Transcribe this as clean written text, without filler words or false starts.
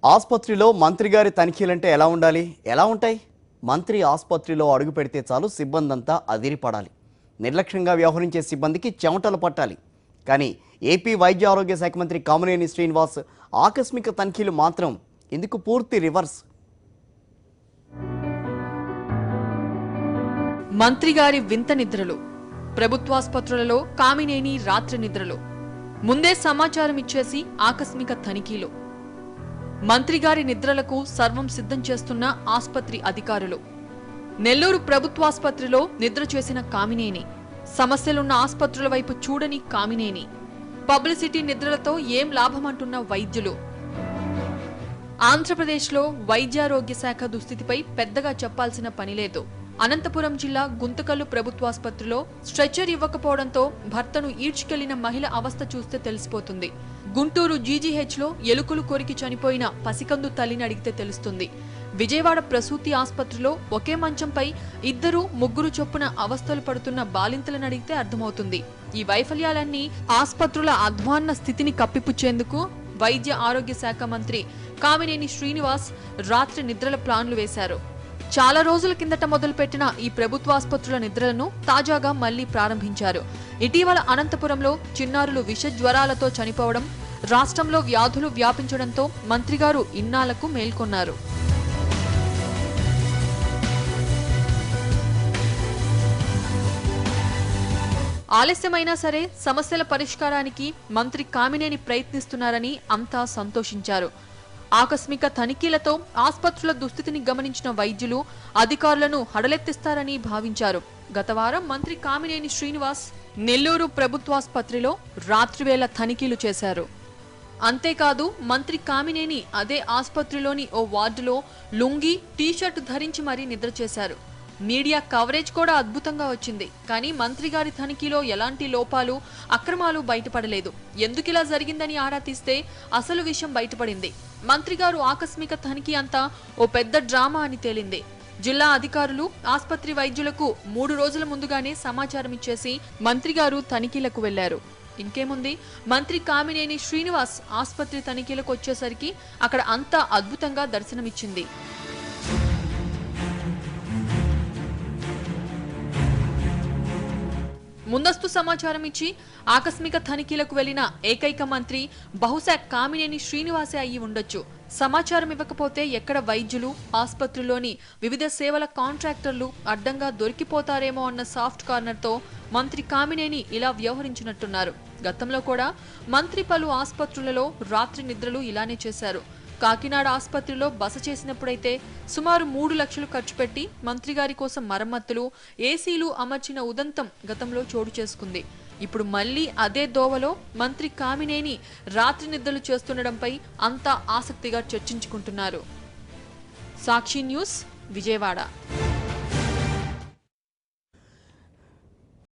ఆసుపత్రిలో మంత్రి గారి తనిఖీలంటే ఎలా ఉండాలి? ఎలా ఉంటాయి? మంత్రి ఆసుపత్రిలో అడుగు పెడితే చాలు సిబ్బందంతా అదిరిపడాలి. నిర్లక్ష్యంగా వ్యవహరించే సిబ్బందికి చెమటలు పట్టాలి. కానీ ఏపీ వైద్య ఆరోగ్య శాఖ మంత్రి కామినేని శ్రీనివాస్ ఆకస్మిక తనిఖీలు మాత్రం ఇందుకు పూర్తి రివర్స్. మంత్రి గారి వింత నిద్రలు, ప్రభుత్వాసుపత్రులలో కామినేని రాత్రి నిద్రలు, ముందే సమాచారం ఇచ్చేసి ఆకస్మిక తనిఖీలు. మంత్రి గారి నిద్రలకు సర్వం సిద్ధం చేస్తున్న ఆసుపత్రి అధికారులు. నెల్లూరు ప్రభుత్వాసుపత్రిలో నిద్ర చేసిన కామినేని, సమస్యలున్న ఆసుపత్రుల వైపు చూడని కామినేని, పబ్లిసిటీ నిద్రలతో ఏం లాభమంటున్న వైద్యులు. ఆంధ్రప్రదేశ్లో వైద్యారోగ్య శాఖ దుస్థితిపై పెద్దగా చెప్పాల్సిన పనిలేదు. అనంతపురం జిల్లా గుంతకల్లు ప్రభుత్వాసుపత్రిలో స్ట్రెచర్ ఇవ్వకపోవడంతో భర్తను ఈడ్చుకెళ్లిన మహిళ అవస్థ చూస్తే తెలిసిపోతుంది. గుంటూరు జీజీహెచ్లో ఎలుకలు కొరికి చనిపోయిన పసికందు తల్లిని అడిగితే తెలుస్తుంది. విజయవాడ ప్రసూతి ఆసుపత్రిలో ఒకే మంచంపై 2-3 చొప్పున అవస్థలు పడుతున్న బాలింతలను అడిగితే అర్థమవుతుంది. ఈ వైఫల్యాలన్నీ ఆసుపత్రుల అధ్వాన్న స్థితిని కప్పిపుచ్చేందుకు వైద్య ఆరోగ్య శాఖ మంత్రి కామినేని శ్రీనివాస్ రాత్రి నిద్రల ప్లాన్లు వేశారు. చాలా రోజుల కిందట మొదలుపెట్టిన ఈ ప్రభుత్వాసుపత్రుల నిద్రలను తాజాగా మళ్లీ ప్రారంభించారు. ఇటీవల అనంతపురంలో చిన్నారులు విష జ్వరాలతో చనిపోవడం, రాష్ట్రంలో వ్యాధులు వ్యాపించడంతో మంత్రిగారు ఇన్నాళ్లకు మేల్కొన్నారు. ఆలస్యమైనా సరే సమస్యల పరిష్కారానికి మంత్రి కామినేని ప్రయత్నిస్తున్నారని అంతా సంతోషించారు. ఆకస్మిక తనిఖీలతో ఆసుపత్రుల దుస్థితిని గమనించిన వైద్యులు, అధికారులను హడలెత్తిస్తారని భావించారు. గత వారం మంత్రి కామినేని శ్రీనివాస్ నెల్లూరు ప్రభుత్వాసుపత్రిలో రాత్రివేళ తనిఖీలు చేశారు. అంతేకాదు మంత్రి కామినేని అదే ఆసుపత్రిలోని ఓ వార్డులో లుంగీ, టీషర్టు ధరించి మరీ నిద్ర చేశారు. మీడియా కవరేజ్ కూడా అద్భుతంగా వచ్చింది. కానీ మంత్రి గారి తనిఖీలో ఎలాంటి లోపాలు, అక్రమాలు బయటపడలేదు. ఎందుకిలా జరిగిందని ఆరా తీస్తే అసలు విషయం బయటపడింది. మంత్రి గారు ఆకస్మిక తనిఖీ అంతా ఓ పెద్ద డ్రామా అని తేలింది. జిల్లా అధికారులు, ఆసుపత్రి వైద్యులకు 3 రోజుల ముందుగానే సమాచారం ఇచ్చేసి మంత్రి గారు తనిఖీలకు వెళ్లారు. ఇంకేముంది, మంత్రి కామినేని శ్రీనివాస్ ఆసుపత్రి తనిఖీలకు వచ్చేసరికి అక్కడ అంతా అద్భుతంగా దర్శనమిచ్చింది. ముందస్తు సమాచారం ఇచ్చి ఆకస్మిక తనిఖీలకు వెళ్లిన ఏకైక మంత్రి బహుశా కామినేని శ్రీనివాసే అయ్యి ఉండొచ్చు. సమాచారం ఇవ్వకపోతే ఎక్కడ వైద్యులు, ఆసుపత్రిలోని వివిధ సేవల కాంట్రాక్టర్లు అడ్డంగా దొరికిపోతారేమో అన్న సాఫ్ట్ కార్నర్తో మంత్రి కామినేని ఇలా వ్యవహరించినట్టున్నారు. గతంలో కూడా మంత్రి పలు ఆసుపత్రులలో రాత్రి నిద్రలు ఇలానే చేశారు. కాకినాడ ఆసుపత్రిలో బస చేసినప్పుడైతే సుమారు 3 లక్షలు ఖర్చు పెట్టి మంత్రి గారి కోసం మరమ్మతులు, ఏసీలు అమర్చిన ఉదంతం గతంలో చోటు చేసుకుంది. ఇప్పుడు మళ్లీ అదే దోవలో మంత్రి కామినేని రాత్రి నిద్రలు చేస్తుండడంపై అంతా ఆసక్తిగా చర్చించుకుంటున్నారు. సాక్షి న్యూస్, విజయవాడ.